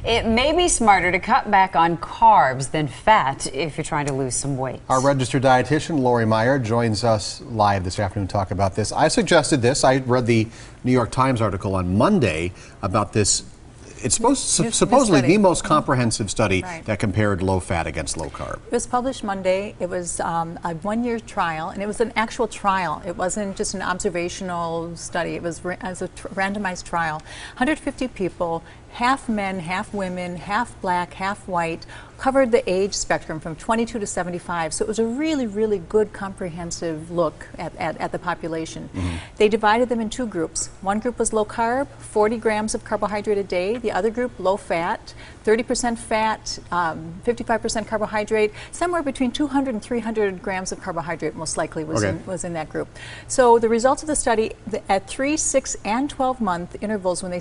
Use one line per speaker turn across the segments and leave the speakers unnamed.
It may be smarter to cut back on carbs than fat if you're trying to lose some weight.
Our registered dietitian, Laurie Meyer, joins us live this afternoon to talk about this. I suggested this. I read the New York Times article on Monday about this. It's supposedly the most comprehensive study that compared low fat against low carb.
It was published Monday. It was a one-year trial, and it was an actual trial. It wasn't just an observational study. It was as a randomized trial. 150 people, half men, half women, half black, half white, covered the age spectrum from 22 to 75. So it was a really, really good comprehensive look at the population. They divided them in two groups. One group was low carb, 40 grams of carbohydrate a day. The other group, low fat, 30% fat, 55% carbohydrate. Somewhere between 200 and 300 grams of carbohydrate most likely was in that group. So the results of the study at 3, 6, and 12-month intervals, when they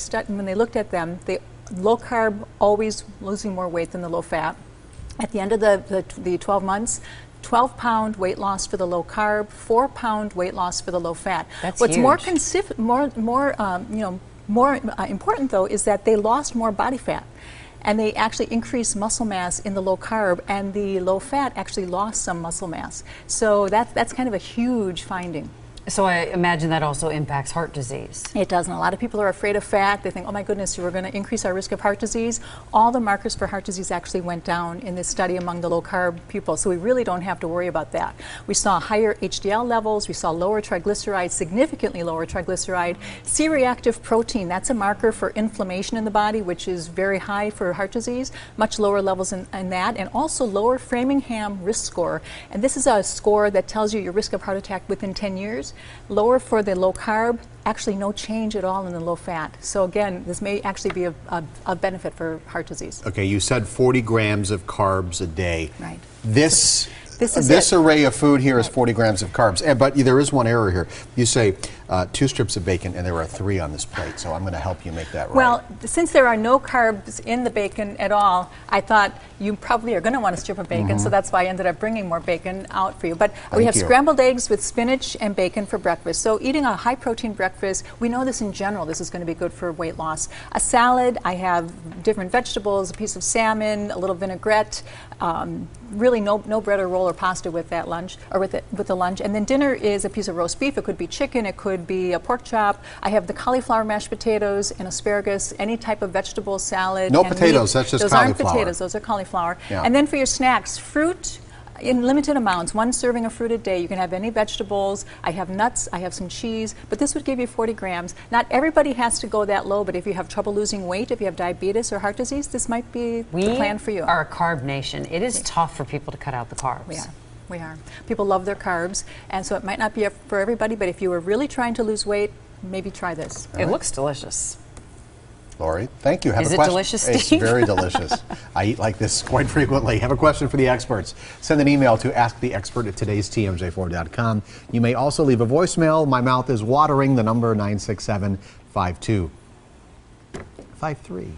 looked at them, low carb always losing more weight than the low fat. At the end of the 12 months, 12-pound weight loss for the low carb, 4-pound weight loss for the low fat.
That's
What's
huge.
more important though is that they lost more body fat, and they actually increased muscle mass in the low carb, and the low fat actually lost some muscle mass. So that's kind of a huge finding.
So I imagine that also impacts heart disease.
It does, and a lot of people are afraid of fat. They think, oh my goodness, we're going to increase our risk of heart disease. All the markers for heart disease actually went down in this study among the low-carb people, so we really don't have to worry about that. We saw higher HDL levels, we saw lower triglycerides, significantly lower triglyceride. C-reactive protein, that's a marker for inflammation in the body, which is very high for heart disease, much lower levels in that, and also lower Framingham risk score. And this is a score that tells you your risk of heart attack within 10 years. Lower for the low carb, actually no change at all in the low fat. So again, this may actually be a benefit for heart disease.
Okay, you said 40 grams of carbs a day.
Right.
This array of food here is 40 grams of carbs, but there is one error here. You say 2 strips of bacon, and there are 3 on this plate, so I'm going to help you make that right.
Well, since there are no carbs in the bacon at all, I thought you probably are going to want a strip of bacon, so that's why I ended up bringing more bacon out for you. But we have scrambled eggs with spinach and bacon for breakfast. So eating a high-protein breakfast, we know this in general, this is going to be good for weight loss. A salad, I have different vegetables, a piece of salmon, a little vinaigrette, really no bread or roll or pasta with that lunch, or with the lunch. And then dinner is a piece of roast beef. It could be chicken, it could be a pork chop. I have the cauliflower mashed potatoes and asparagus, any type of vegetable salad.
No potatoes, that's just cauliflower.
Those aren't potatoes, those are cauliflower.
Yeah.
And then for your snacks, fruit in limited amounts, 1 serving of fruit a day. You can have any vegetables. I have nuts, I have some cheese, but this would give you 40 grams. Not everybody has to go that low, but if you have trouble losing weight, if you have diabetes or heart disease, this might be the plan for you.
We are a carb nation. It is tough for people to cut out the carbs.
We are. People love their carbs, and so it might not be for everybody, but if you were really trying to lose weight, maybe try this.
It looks delicious.
Laurie, thank you.
Is it delicious, Steve?
It's very delicious. I eat like this quite frequently. Have a question for the experts? Send an email to asktheexpert@today'stmj4.com. You may also leave a voicemail. My mouth is watering. The number 967-5253.